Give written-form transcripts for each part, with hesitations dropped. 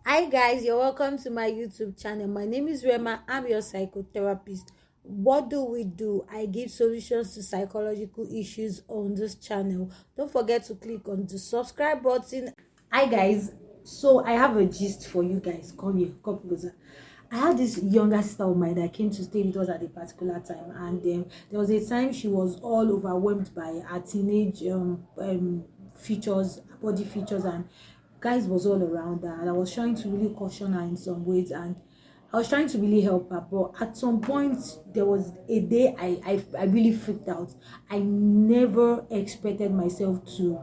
Hi guys, you're welcome to my YouTube channel. My name is Rema. I'm your psychotherapist. What do we do? I give solutions to psychological issues on this channel. Don't forget to click on the subscribe button. Hi guys, so I have a gist for you guys. Come here, come closer. I had this younger sister of mine that came to stay with us at a particular time, and there was a time she was all overwhelmed by her teenage features, body features, and guys was all around her. And I was trying to really caution her in some ways, and I was trying to really help her. But at some point, there was a day I really freaked out. I never expected myself to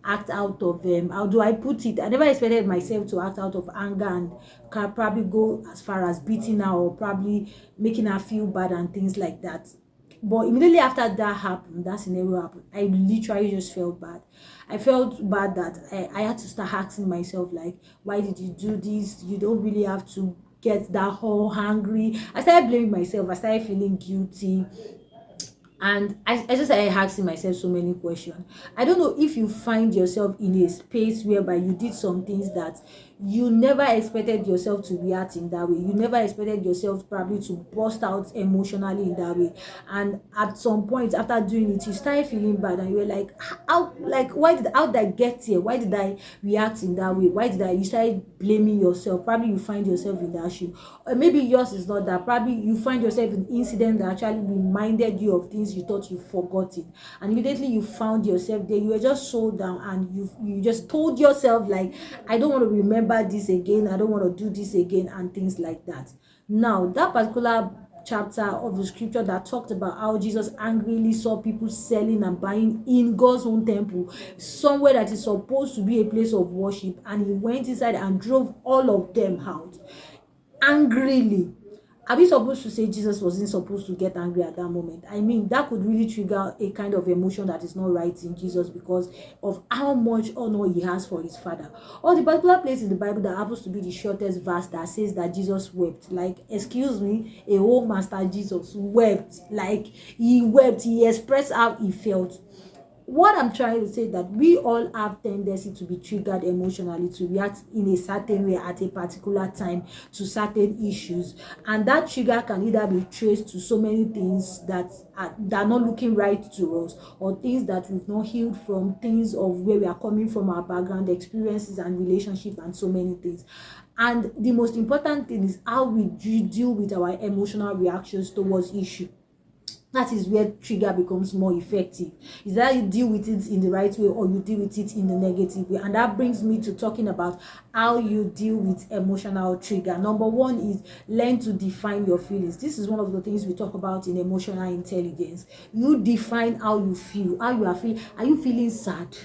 act out of how do I put it? I never expected myself to act out of anger and can probably go as far as beating her or probably making her feel bad and things like that. But immediately after that happened, that scenario happened, I literally just felt bad. I felt bad that I had to start asking myself, like, why did you do this? You don't really have to get that whole hungry. I started blaming myself. I started feeling guilty, and I just started asking myself so many questions. I don't know if you find yourself in a space whereby you did some things that you never expected yourself to react in that way. You never expected yourself probably to burst out emotionally in that way. And at some point after doing it, you started feeling bad and you were like, how, like, how did I get here? Why did I react in that way? Why did I, you started blaming yourself. Probably you find yourself in that shoe. Or maybe yours is not that. Probably you find yourself in incident that actually reminded you of things you thought you forgotten. And immediately you found yourself there. You were just so down and you just told yourself, like, I don't want to remember this again, I don't want to do this again, and things like that. Now that particular chapter of the scripture that talked about how Jesus angrily saw people selling and buying in God's own temple, somewhere that is supposed to be a place of worship, and he went inside and drove all of them out angrily. Are we supposed to say Jesus wasn't supposed to get angry at that moment? I mean, that could really trigger a kind of emotion that is not right in Jesus because of how much honor he has for his father. Or the particular place in the Bible that happens to be the shortest verse that says that Jesus wept. Like, excuse me, a whole master Jesus wept. Like, he wept. He expressed how he felt. What I'm trying to say that we all have tendency to be triggered emotionally, to react in a certain way at a particular time to certain issues, and that trigger can either be traced to so many things that are not looking right to us, or things that we've not healed from, things of where we are coming from, our background experiences and relationship, and so many things. And the most important thing is how we deal with our emotional reactions towards issue. That is where trigger becomes more effective. Is that you deal with it in the right way or you deal with it in the negative way. And that brings me to talking about how you deal with emotional trigger. Number one is learn to define your feelings. This is one of the things we talk about in emotional intelligence. You define how you feel, how you are feeling. Are you feeling sad?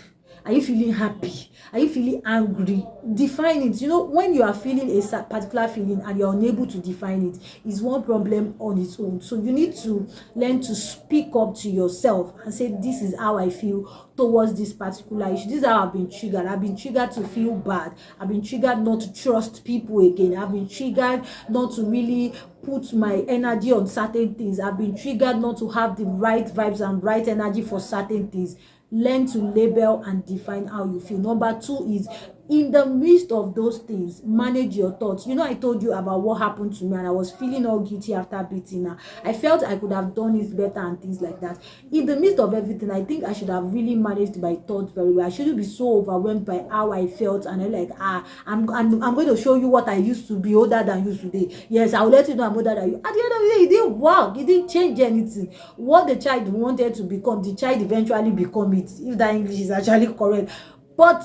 Are you feeling happy? Are you feeling angry? Define it. You know, when you are feeling a particular feeling and you're unable to define it, is one problem on its own. So you need to learn to speak up to yourself and say, this is how I feel towards this particular issue. This is how I've been triggered. I've been triggered to feel bad. I've been triggered not to trust people again. I've been triggered not to really put my energy on certain things. I've been triggered not to have the right vibes and right energy for certain things. Learn to label and define how you feel. Number two is, in the midst of those things, manage your thoughts. You know, I told you about what happened to me and I was feeling all guilty after beating her. I felt I could have done it better and things like that. In the midst of everything, I think I should have really managed my thoughts very well. I shouldn't be so overwhelmed by how I felt and I'm like, I'm going to show you what I used to be older than you today. Yes, I will let you know I'm older than you. At the end of the day, it didn't work. It didn't change anything. What the child wanted to become, the child eventually become it, if that English is actually correct. But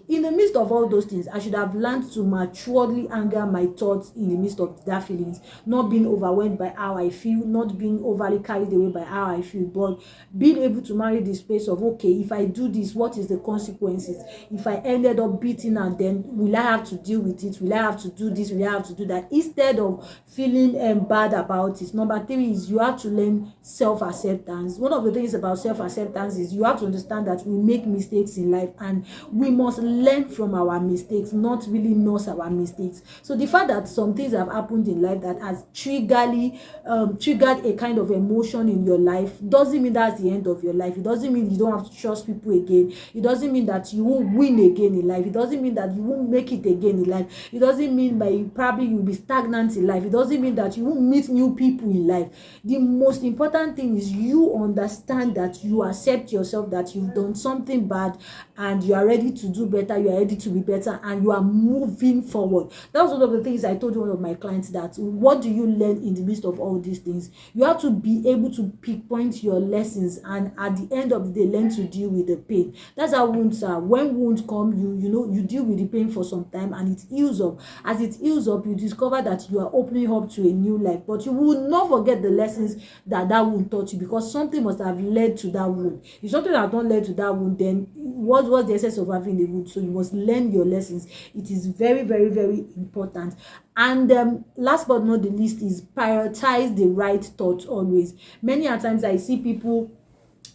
in the midst of all those things, I should have learned to maturely anger my thoughts in the midst of that feelings, not being overwhelmed by how I feel, not being overly carried away by how I feel, but being able to marry the space of, okay, if I do this, what is the consequences? If I ended up beating and then will I have to deal with it? Will I have to do this? Will I have to do that? Instead of feeling bad about it. Number three is you have to learn self-acceptance. One of the things about self-acceptance is you have to understand that we make mistakes in life and we must learn from our mistakes, not really nurse our mistakes. So the fact that some things have happened in life that has triggered a kind of emotion in your life doesn't mean that's the end of your life. It doesn't mean you don't have to trust people again. It doesn't mean that you won't win again in life. It doesn't mean that you won't make it again in life. It doesn't mean that you'll be stagnant in life. It doesn't mean that you won't meet new people in life. The most important thing is you understand that you accept yourself, that you've done something bad and you are ready to do better, you are ready to be better, and you are moving forward. That was one of the things I told one of my clients, that what do you learn in the midst of all these things? You have to be able to pinpoint your lessons, and at the end of the day, learn to deal with the pain. That's how wounds are. When wounds come, you deal with the pain for some time and it heals up. As it heals up, you discover that you are opening up to a new life, but you will not forget the lessons that wound taught you, because something must have led to that wound. If something has not led to that wound, then what was the essence of having a wound? So you must learn your lessons. It is very, very, very important. And last but not the least is prioritize the right thoughts always. Many a times I see people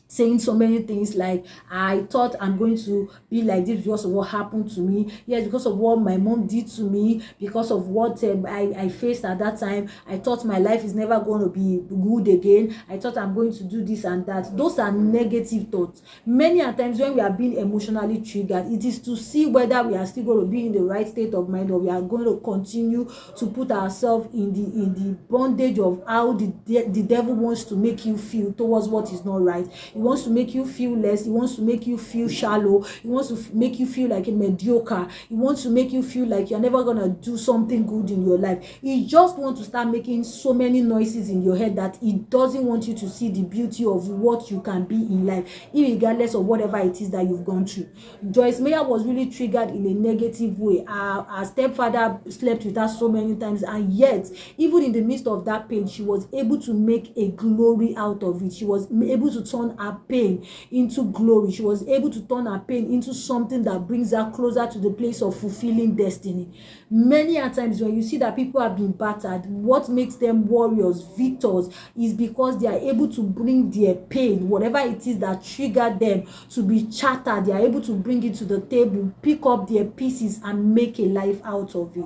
saying so many things like, I thought I'm going to be like this because of what happened to me. Yes, because of what my mom did to me, because of what I faced at that time. I thought my life is never going to be good again. I thought I'm going to do this and that. Those are negative thoughts. Many a times when we are being emotionally triggered, it is to see whether we are still going to be in the right state of mind, or we are going to continue to put ourselves in the bondage of how the devil wants to make you feel towards what is not right. He wants to make you feel less. He wants to make you feel shallow. He wants to make you feel like a mediocre. He wants to make you feel like you're never gonna do something good in your life. He just wants to start making so many noises in your head that he doesn't want you to see the beauty of what you can be in life, regardless of whatever it is that you've gone through. Joyce Meyer was really triggered in a negative way. Her stepfather slept with her so many times, and yet, even in the midst of that pain, she was able to make a glory out of it. She was able to turn her pain into glory. She was able to turn her pain into something that brings her closer to the place of fulfilling destiny. Many a times when you see that people have been battered, what makes them warriors, victors, is because they are able to bring their pain, whatever it is that triggered them to be shattered, they are able to bring it to the table, pick up their pieces and make a life out of it.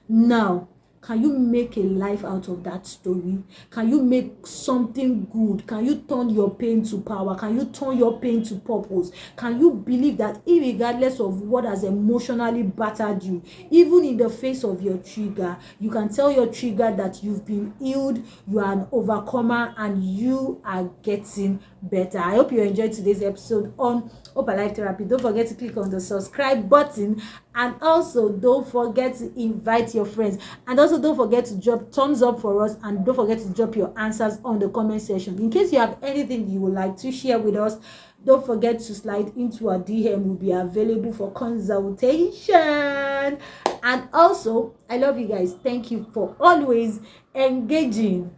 Now, can you make a life out of that story? Can you make something good? Can you turn your pain to power? Can you turn your pain to purpose? Can you believe that regardless of what has emotionally battered you, even in the face of your trigger, you can tell your trigger that you've been healed, you are an overcomer, and you are getting better. I hope you enjoyed today's episode on Hope Alive Therapy. Don't forget to click on the subscribe button, and also don't forget to invite your friends, and also don't forget to drop thumbs up for us, and don't forget to drop your answers on the comment section. In case you have anything you would like to share with us, don't forget to slide into our DM. Will be available for consultation. And also, I love you guys. Thank you for always engaging.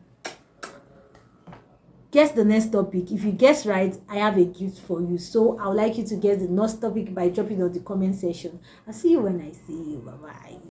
Guess the next topic. If you guess right, I have a gift for you. So I would like you to guess the next topic by dropping on the comment section. I'll see you when I see you. Bye bye.